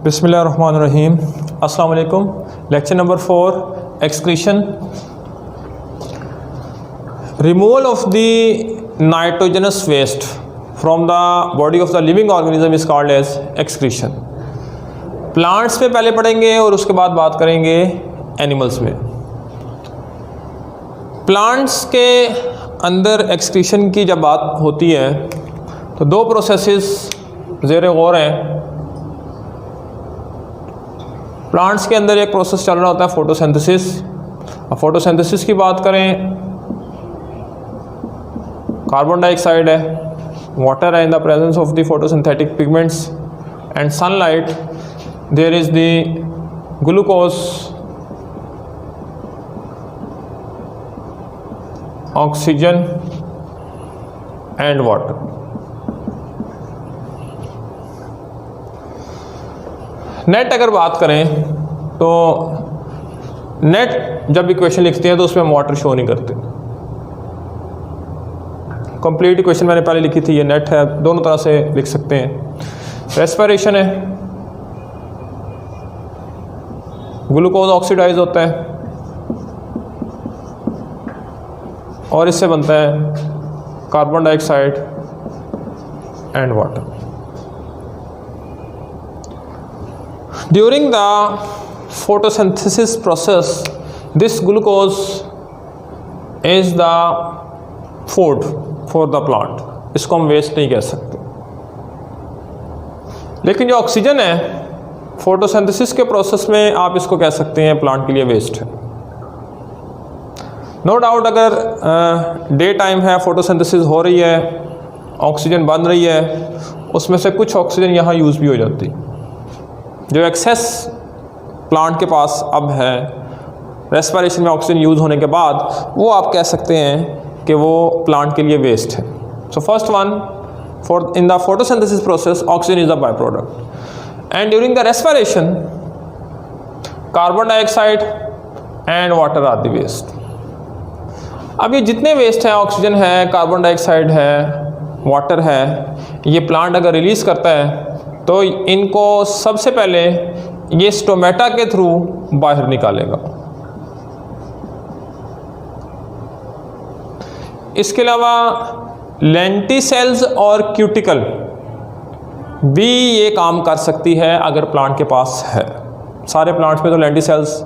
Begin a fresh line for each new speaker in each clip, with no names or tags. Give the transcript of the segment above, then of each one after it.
बिस्मिल्लाहिर्रहमानिर्रहीम। अस्सलाम वालेकुम। Lecture number 4, excretion. Removal of the nitrogenous waste from the body of the living organism is called as excretion. Plants पे पहले पढ़ेंगे और उसके बाद बात करेंगे एनिमल्स में। प्लांट्स के अंदर एक्सक्रीशन की जब बात होती है तो दो प्रोसेसेस ज़ेर गौर हैं। प्लांट्स के अंदर एक प्रोसेस चल रहा होता है फोटोसिंथेसिस। अब फोटोसिंथेसिस की बात करें, कार्बन डाइऑक्साइड है, वाटर है in the presence of the photosynthetic pigments and sunlight, there is the glucose, oxygen and water. Net अगर बात करें तो नेट जब इक्वेशन लिखते हैं तो उसमें हम वाटर शो नहीं करते। कंप्लीट इक्वेशन मैंने पहले लिखी थी, ये नेट है, दोनों तरह से लिख सकते हैं। रेस्पिरेशन है, ग्लूकोज ऑक्सीडाइज होता है और इससे बनता है carbon dioxide and water. During the photosynthesis process, this glucose is the food for the plant. इसको हम वेस्ट नहीं कह सकते। लेकिन जो ऑक्सीजन है फोटोसिंथेसिस के प्रोसेस में आप इसको कह सकते हैं प्लांट के लिए वेस्ट है। नो डाउट अगर डे टाइम है, फोटोसिंथेसिस हो रही है, ऑक्सीजन बन रही है, उसमें से कुछ ऑक्सीजन यहाँ यूज़ भी हो जाती है। जो एक्सेस प्लांट के पास अब है रेस्पिरेशन में ऑक्सीजन यूज़ होने के बाद, वो आप कह सकते हैं कि वो प्लांट के लिए वेस्ट है। So first one, for in the photosynthesis process oxygen is the by product and during the respiration carbon dioxide and water are the waste. अब ये जितने वेस्ट हैं, ऑक्सीजन है, कार्बन डाइऑक्साइड है, वाटर है, ये प्लांट अगर रिलीज़ करता है तो इनको सबसे पहले ये स्टोमेटा के थ्रू बाहर निकालेगा। इसके अलावा लेंटिसेल्स और क्यूटिकल भी ये काम कर सकती है अगर प्लांट के पास है। सारे प्लांट्स में तो लेंटिसेल्स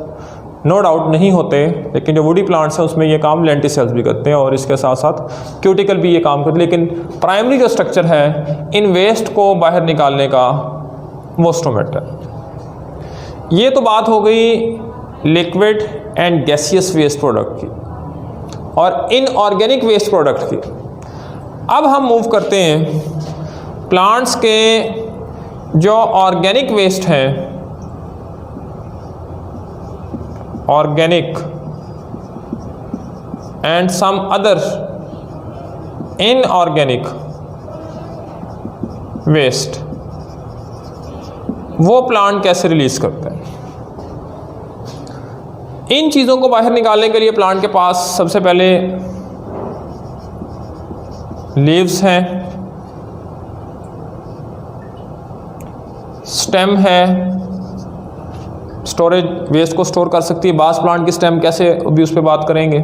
नो डाउट नहीं होते, लेकिन जो वुडी प्लांट्स हैं उसमें ये काम लेंटिसेल्स भी करते हैं और इसके साथ साथ क्यूटिकल भी ये काम करते हैं। लेकिन प्राइमरी जो स्ट्रक्चर है इन वेस्ट को बाहर निकालने का वो स्टोमेटा। ये तो बात हो गई liquid and gaseous waste product की और इनऑर्गेनिक वेस्ट प्रोडक्ट की। अब हम मूव करते हैं प्लांट्स के जो ऑर्गेनिक वेस्ट हैं, organic and some other inorganic waste, वो प्लांट कैसे रिलीज करता है। इन चीज़ों को बाहर निकालने के लिए प्लांट के पास सबसे पहले लीव्स हैं, स्टेम है, स्टोरेज वेस्ट को स्टोर कर सकती है। बास प्लांट की स्टेम कैसे, अभी उस पर बात करेंगे।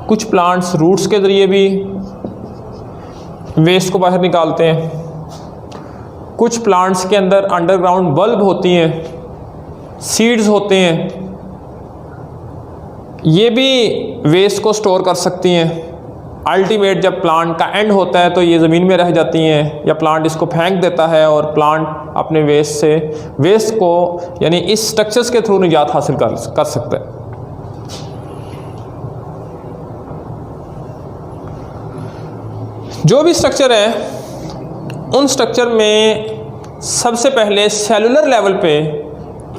कुछ प्लांट्स रूट्स के ज़रिए भी वेस्ट को बाहर निकालते हैं। कुछ प्लांट्स के अंदर अंडरग्राउंड बल्ब होती हैं, सीड्स होते हैं, ये भी वेस्ट को स्टोर कर सकती हैं। अल्टीमेट जब प्लांट का एंड होता है तो ये ज़मीन में रह जाती हैं या प्लांट इसको फेंक देता है और प्लांट अपने वेस्ट को यानी इस स्ट्रक्चर्स के थ्रू निजात हासिल कर सकता है। जो भी स्ट्रक्चर है उन स्ट्रक्चर में सबसे पहले सेलुलर लेवल पे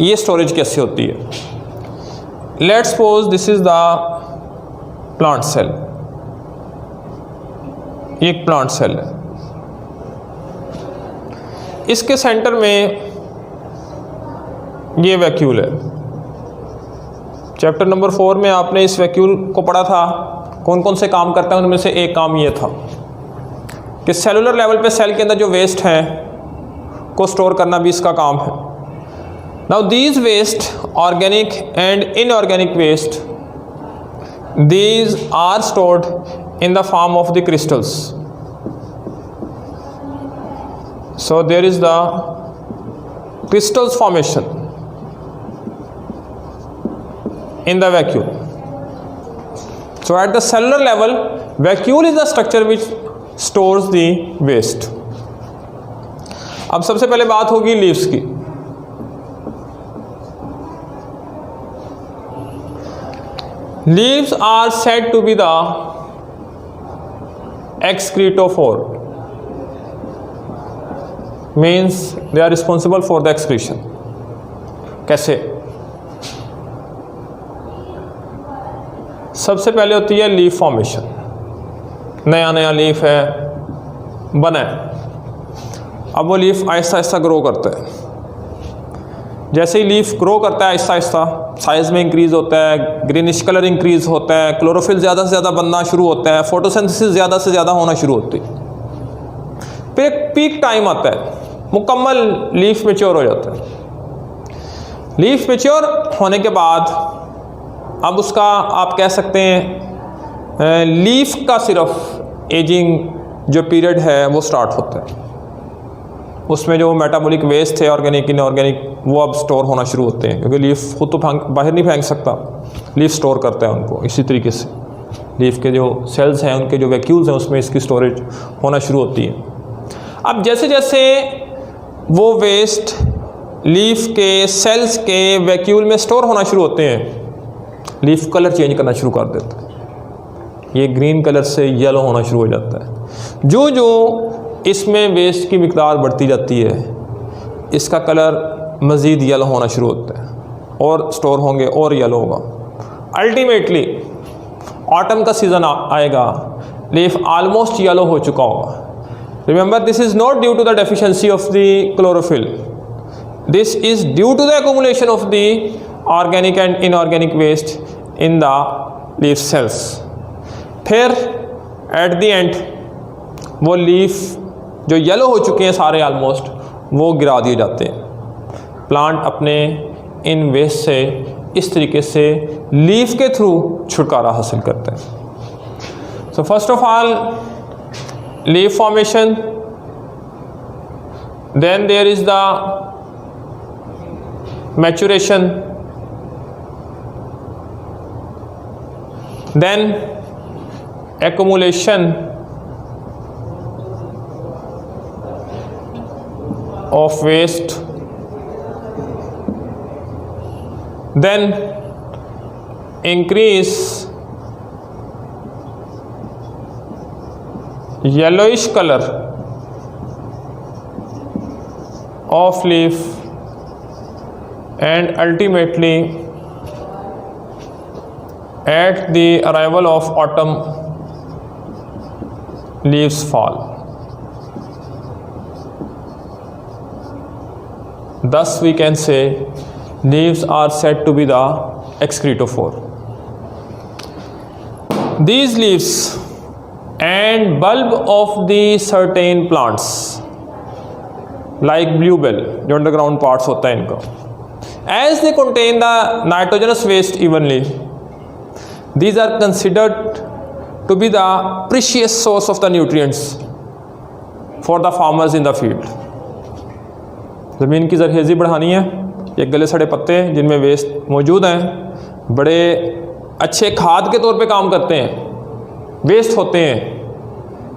ये स्टोरेज कैसे होती है। Let's suppose this is the plant cell, एक प्लांट सेल है, इसके सेंटर में ये वैक्यूल है। चैप्टर नंबर 4 में आपने इस वैक्यूल को पढ़ा था, कौन कौन से काम करता है, उनमें से एक काम ये था कि सेलुलर लेवल पे सेल के अंदर जो वेस्ट हैं को स्टोर करना भी इसका काम है। Now these waste, organic and inorganic waste, these are stored in the form of the crystals. So there is the crystals formation in the vacuole. So at the cellular level, vacuole is the structure which stores the waste. अब सबसे पहले बात होगी leaves की। Leaves are said to be the excretophore, means they are responsible for the excretion. कैसे? सबसे पहले होती है लीफ फॉर्मेशन। नया नया लीफ है, बना है, अब वो लीफ आहिस्ता आहिस्ता ग्रो करता है। जैसे ही लीफ ग्रो करता है आहिस्ता आहिस्ता साइज़ में इंक्रीज़ होता है, ग्रीनिश कलर इंक्रीज़ होता है, क्लोरोफिल ज़्यादा से ज़्यादा बनना शुरू होता है, फोटोसिंथेसिस ज़्यादा से ज़्यादा होना शुरू होती है। फिर एक पीक टाइम आता है, मुकम्मल लीफ मैच्योर हो जाता है। लीफ मैच्योर होने के बाद अब उसका आप कह सकते हैं लीफ का सिर्फ एजिंग जो पीरियड है वो स्टार्ट होता है। उसमें जो मेटाबॉलिक वेस्ट थे ऑर्गेनिक इनऑर्गेनिक वो अब स्टोर होना शुरू होते हैं, क्योंकि लीफ खुद तो बाहर नहीं फेंक सकता, लीफ स्टोर करता है उनको। इसी तरीके से लीफ के जो सेल्स हैं, उनके जो वैक्यूल्स हैं, उसमें इसकी स्टोरेज होना शुरू होती है। अब जैसे जैसे वो वेस्ट लीफ के सेल्स के वैक्यूल में स्टोर होना शुरू होते हैं, लीफ कलर चेंज करना शुरू कर देता है। ये ग्रीन कलर से येलो होना शुरू हो जाता है। जो जो इसमें वेस्ट की मिकदार बढ़ती जाती है, इसका कलर मज़ीद येलो होना शुरू होता है, और स्टोर होंगे और येलो होगा। अल्टीमेटली ऑटम का सीज़न आएगा, लीफ ऑलमोस्ट येलो हो चुका होगा। Remember, this is not due to the deficiency of the chlorophyll. This is due to the accumulation of the organic and inorganic waste in the leaf cells. फिर at the end वो leaf जो yellow हो चुके हैं सारे almost, वो गिरा दिए जाते हैं। प्लांट अपने इन वेस्ट से इस तरीके से लीफ के थ्रू छुटकारा हासिल करते हैं। So first of all, leaf formation, then there is the maturation, then accumulation of waste, then increase yellowish color of leaf, and ultimately at the arrival of autumn leaves fall. Thus we can say leaves are said to be the excretophore. These leaves and bulb of the certain plants like bluebell, जो underground parts होता है इनका, as they contain the nitrogenous waste evenly, these are considered to be the precious source of the nutrients for the farmers in the field. ज़मीन की ज़रखेज़ी बढ़ानी है, ये गले सड़े पत्ते जिनमें वेस्ट मौजूद हैं बड़े अच्छे खाद के तौर पे काम करते हैं, वेस्ट होते हैं।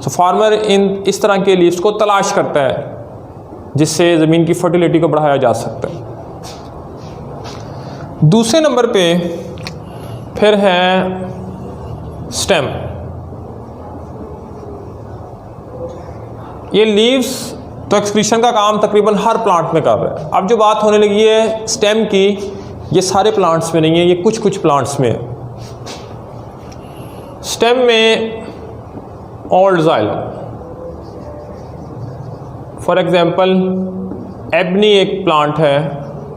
सो फार्मर इस तरह के लीव्स को तलाश करता है जिससे ज़मीन की फर्टिलिटी को बढ़ाया जा सकता है। दूसरे नंबर पे फिर है स्टेम। ये लीव्स तो एक्सक्रीशन का काम तकरीबन हर प्लांट में कर रहा है। अब जो बात होने लगी है स्टेम की, ये सारे प्लांट्स में नहीं है, ये कुछ कुछ प्लांट्स में है। स्टेम में old xylem, for example ebony एक प्लांट है,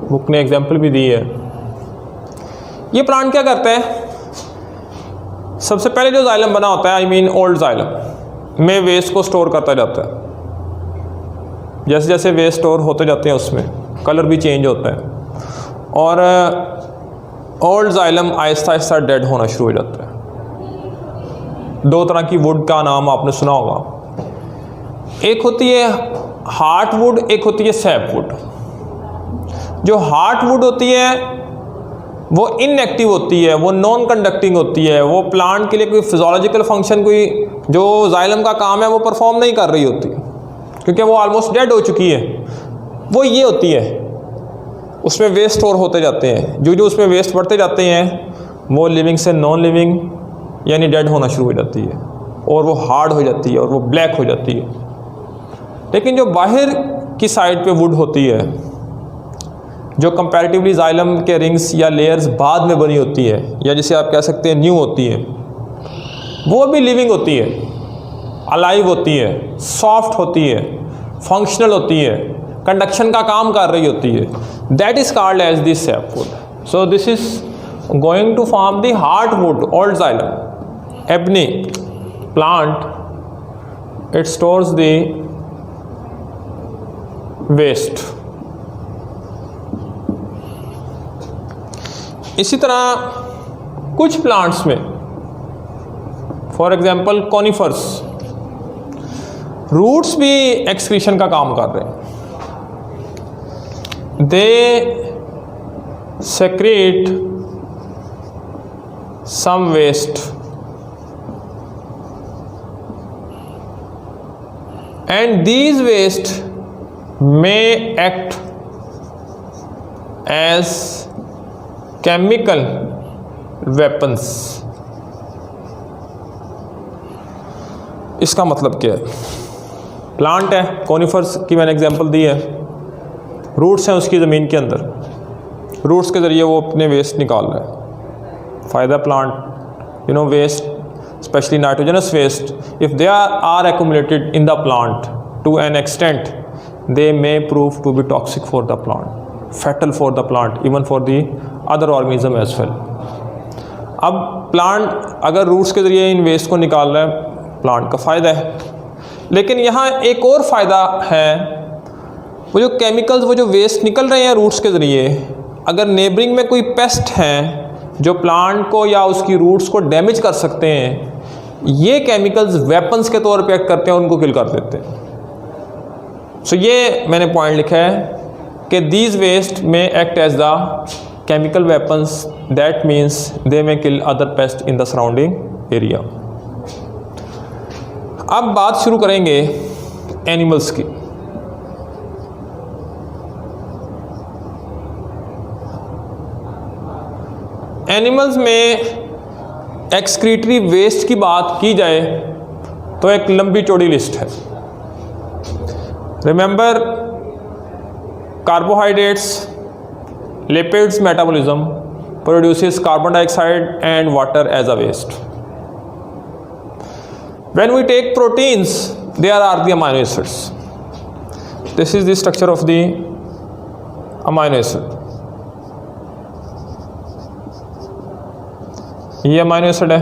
बुक ने एग्जांपल भी दी है। ये प्लांट क्या करता है, सबसे पहले जो जाइलम बना होता है, आई मीन ओल्ड जाइलम में वेस्ट को स्टोर करता जाता है। जैसे जैसे वेस्ट स्टोर होते जाते हैं उसमें कलर भी चेंज होता है और old xylem Aahista Aahista dead होना शुरू हो जाता है। दो तरह की वुड का नाम आपने सुना होगा, एक होती है हार्ट वुड, एक होती है सैप वुड। जो हार्ट वुड होती है वो इनएक्टिव होती है, वो नॉन कंडक्टिंग होती है, वो प्लांट के लिए कोई फिजियोलॉजिकल फंक्शन, कोई जो जाइलम का काम है वो परफॉर्म नहीं कर रही होती, क्योंकि वो ऑलमोस्ट डेड हो चुकी है। वो ये होती है, उसमें वेस्ट स्टोर होते जाते हैं, जो जो उसमें वेस्ट बढ़ते जाते हैं वो लिविंग से नॉन लिविंग यानी डेड होना शुरू हो जाती है और वो हार्ड हो जाती है और वो ब्लैक हो जाती है। लेकिन जो बाहर की साइड पे वुड होती है, जो कंपैरेटिवली जाइलम के रिंग्स या लेयर्स बाद में बनी होती है, या जिसे आप कह सकते हैं न्यू होती है, वो भी लिविंग होती है, अलाइव होती है, सॉफ्ट होती है, फंक्शनल होती है, कंडक्शन का काम कर रही होती है। That is called as the sapwood. So this is going to form the heartwood old xylem ebony plant. It stores the waste. इसी तरह कुछ प्लांट्स में, फॉर एग्जाम्पल कॉनिफर्स, रूट्स भी एक्सक्रीशन का काम कर रहे हैं। They secrete some waste and these waste may act as chemical weapons। इसका मतलब क्या है? प्लांट है, कॉनिफर्स की मैंने एग्जांपल दी है, रूट्स हैं उसकी ज़मीन के अंदर, रूट्स के ज़रिए वो अपने वेस्ट निकाल रहा है। फ़ायदा plant, waste, specially nitrogenous waste, if they are accumulated in the plant to an extent, they may prove to be toxic for the plant, fatal for the plant, even for the other organism as well। अब plant अगर roots के ज़रिए इन waste को निकाल रहा है, plant का फ़ायदा है। लेकिन यहाँ एक और फ़ायदा है, वो जो केमिकल्स, वो जो वेस्ट निकल रहे हैं रूट्स के ज़रिए, अगर नेबरिंग में कोई पेस्ट हैं जो प्लांट को या उसकी रूट्स को डैमेज कर सकते हैं, ये केमिकल्स वेपन्स के तौर पे एक्ट करते हैं, उनको किल कर देते हैं। सो ये मैंने पॉइंट लिखा है कि these waste may act as the chemical weapons, that means they may kill other pest in the surrounding area. अब बात शुरू करेंगे एनिमल्स की। एनिमल्स में एक्सक्रीटरी वेस्ट की बात की जाए तो एक लंबी चौड़ी लिस्ट है। Remember, carbohydrates, lipids metabolism produces carbon dioxide and water as a waste. When we take proteins, there are the amino acids. This is the structure of the amino acid. ये अमाइनो एसिड है,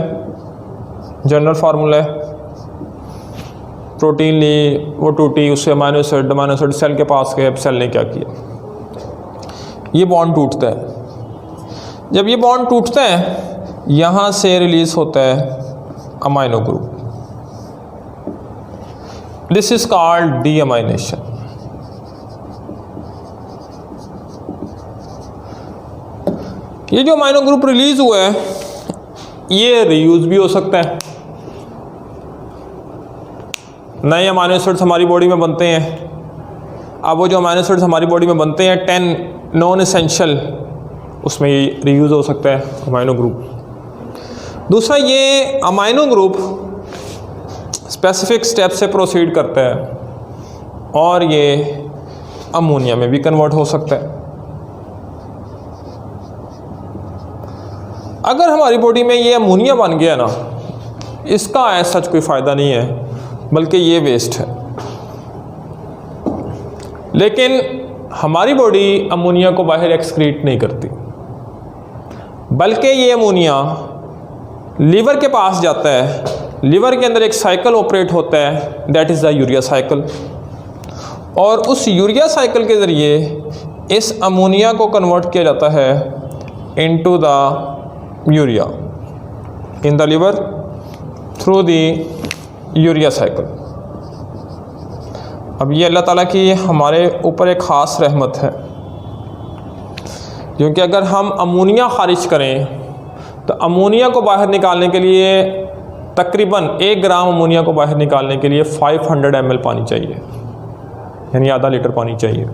general formula है। Protein ली, वो टूटी, उससे amino acid cell के पास गए। अब cell ने क्या किया? ये बॉन्ड टूटता है। जब ये बॉन्ड टूटता है, यहाँ से रिलीज होता है amino group. This is called deamination. ये जो अमाइनो ग्रुप रिलीज हुआ है, ये रीयूज भी हो सकता है। नए अमाइनो एसिड्स हमारी बॉडी में बनते हैं। अब वो जो अमाइनो एसिड्स हमारी बॉडी में बनते हैं 10 नॉन एसेंशियल, उसमें ये रीयूज हो सकता है अमाइनो ग्रुप। दूसरा, ये अमाइनो ग्रुप स्पेसिफिक स्टेप से प्रोसीड करता है और ये अमोनिया में भी कन्वर्ट हो सकता है। अगर हमारी बॉडी में ये अमोनिया बन गया ना, इसका ऐसा सच कोई फ़ायदा नहीं है, बल्कि ये वेस्ट है। लेकिन हमारी बॉडी अमोनिया को बाहर एक्सक्रीट नहीं करती, बल्कि ये अमोनिया लीवर के पास जाता है। लीवर के अंदर एक साइकिल ऑपरेट होता है, that is the urea cycle. और उस यूरिया साइकिल के ज़रिए इस अमोनिया को कन्वर्ट किया जाता है into the urea in the liver through the urea cycle. अब ये अल्लाह ताला की हमारे ऊपर एक ख़ास रहमत है, क्योंकि अगर हम अमोनिया ख़ारिज करें तो अमोनिया को बाहर निकालने के लिए तकरीबन 1 ग्राम अमोनिया को बाहर निकालने के लिए 500 ml पानी चाहिए, यानी आधा लीटर पानी चाहिए।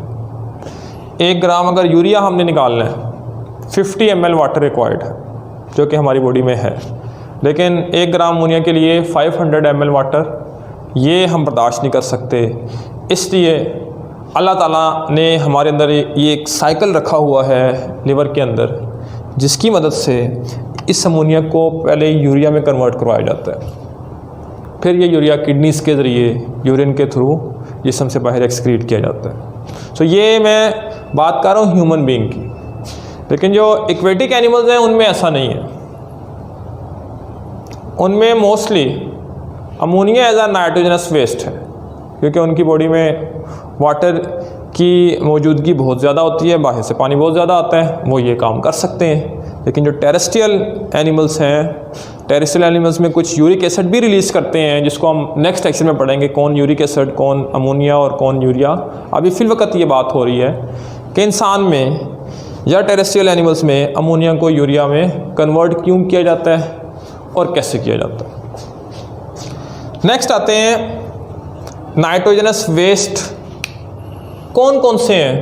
1 ग्राम अगर यूरिया हमने निकालना है 50 ml वाटर रिक्वायर्ड है, जो कि हमारी बॉडी में है, लेकिन 1 ग्राम अमोनिया के लिए 500 ml वाटर ये हम बर्दाश्त नहीं कर सकते। इसलिए अल्लाह ताला ने हमारे अंदर ये एक साइकिल रखा हुआ है लिवर के अंदर, जिसकी मदद से इस अमोनिया को पहले यूरिया में कन्वर्ट करवाया जाता है, फिर ये यूरिया किडनीज के ज़रिए यूरिन के थ्रू जिस्म से बाहर एक्सक्रीट किया जाता है। सो ये मैं बात कर रहा हूँ ह्यूमन बीइंग की, लेकिन जो एक्वेटिक एनिमल्स हैं उनमें ऐसा नहीं है। उनमें मोस्टली अमोनिया एज आ नाइट्रोजनस वेस्ट है, क्योंकि उनकी बॉडी में वाटर की मौजूदगी बहुत ज़्यादा होती है, बाहर से पानी बहुत ज़्यादा आता है, वो ये काम कर सकते हैं। लेकिन जो टेरेस्ट्रियल एनिमल्स हैं, टेरेस्ट्रियल एनिमल्स में कुछ यूरिक एसिड भी रिलीज़ करते हैं, जिसको हम नेक्स्ट सेक्शन में पढ़ेंगे, कौन यूरिक एसिड, कौन अमोनिया और कौन यूरिया। अभी फिल वक्त ये बात हो रही है कि इंसान में या टेरेस्ट्रियल एनिमल्स में अमोनिया को यूरिया में कन्वर्ट क्यों किया जाता है और कैसे किया जाता है। नेक्स्ट आते हैं नाइट्रोजनस वेस्ट कौन कौन से हैं,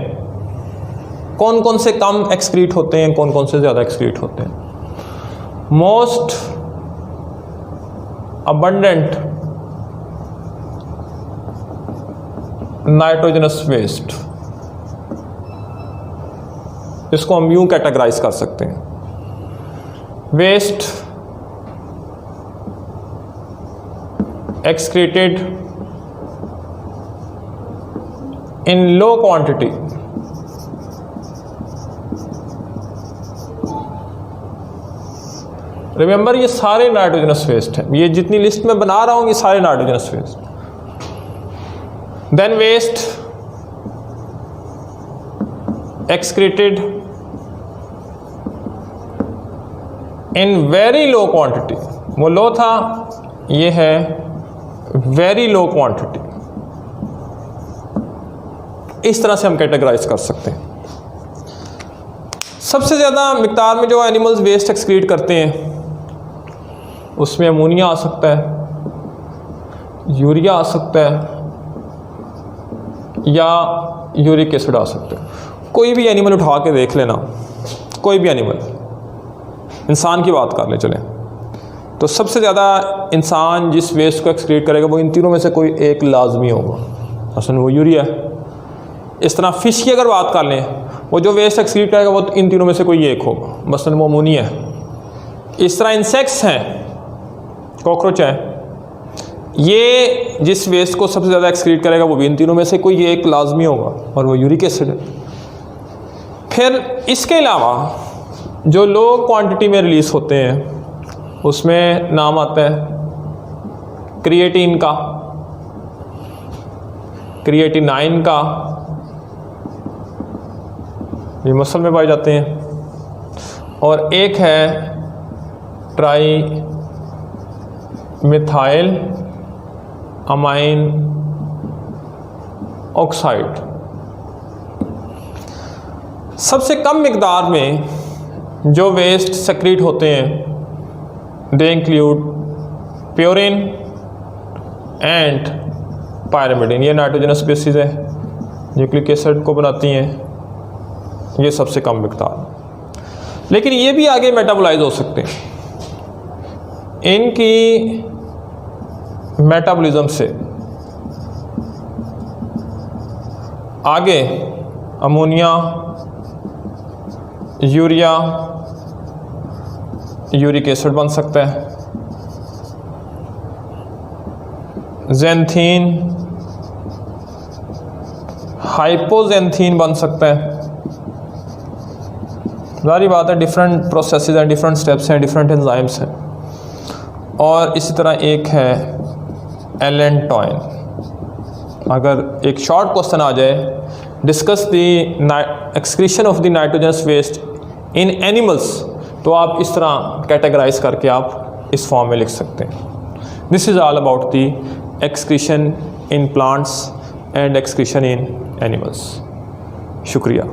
कौन कौन से कम एक्सक्रीट होते हैं, कौन कौन से ज़्यादा एक्सक्रीट होते हैं। मोस्ट अबंडेंट नाइट्रोजनस वेस्ट, इसको हम यूं कैटेगराइज कर सकते हैं। Waste excreted in low quantity remember ये सारे नाइट्रोजनस वेस्ट हैं, ये जितनी लिस्ट में बना रहा हूं ये सारे nitrogenous waste. Then waste excreted in very low quantity, वो लो था, ये है वेरी लो क्वांटिटी। इस तरह से हम कैटेगराइज कर सकते हैं। सबसे ज़्यादा मिकदार में जो एनिमल्स वेस्ट एक्सक्रीट करते हैं उसमें अमोनिया आ सकता है, यूरिया आ सकता है, या यूरिक एसिड आ सकता है। कोई भी एनिमल उठा के देख लेना, कोई भी एनिमल, इंसान की बात कर ले चलें, तो सबसे ज़्यादा इंसान जिस वेस्ट को एक्सक्रीट करेगा वो इन तीनों में से कोई एक लाजमी होगा, मसलन वो यूरिया है। इस तरह फ़िश की अगर बात कर लें, वो जो वेस्ट एक्सक्रीट करेगा वो इन तीनों में से कोई एक होगा, मसलन वो अमोनिया है। इस तरह इंसेक्ट्स हैं, कॉकरोच है, ये जिस वेस्ट को सबसे ज़्यादा एक्सक्रीट करेगा वो भी इन तीनों में से कोई एक लाजमी होगा, और वो यूरिक एसिड है। फिर इसके अलावा जो लो क्वांटिटी में रिलीज़ होते हैं उसमें नाम आता है क्रिएटिन का, क्रिएटिनाइन का, ये मसल में पाए जाते हैं, और एक है ट्राई मिथाइल अमाइन ऑक्साइड। सबसे कम मिकदार में जो वेस्ट सेक्रीट होते हैं they include purine and pyrimidine. ये नाइट्रोजनस बेसिस है, न्यूक्लिक एसिड को बनाती हैं, ये सबसे कम मिकदार। लेकिन ये भी आगे मेटाबोलाइज हो सकते हैं। इनकी मेटाबॉलिज्म से आगे अमोनिया, यूरिया, यूरिक एसिड बन सकता है, ज़ैंथीन, हाइपोजेंथीन बन सकता है। सारी बात है, डिफरेंट प्रोसेसेस हैं, डिफरेंट स्टेप्स हैं, डिफरेंट एंजाइम्स हैं। और इसी तरह एक है एलेंटॉइन, अगर एक शॉर्ट क्वेश्चन आ जाए, discuss the excretion of the nitrogenous waste in animals, तो आप इस तरह कैटेगराइज करके आप इस फॉर्म में लिख सकते हैं। This is all about the excretion in plants and excretion in animals. शुक्रिया।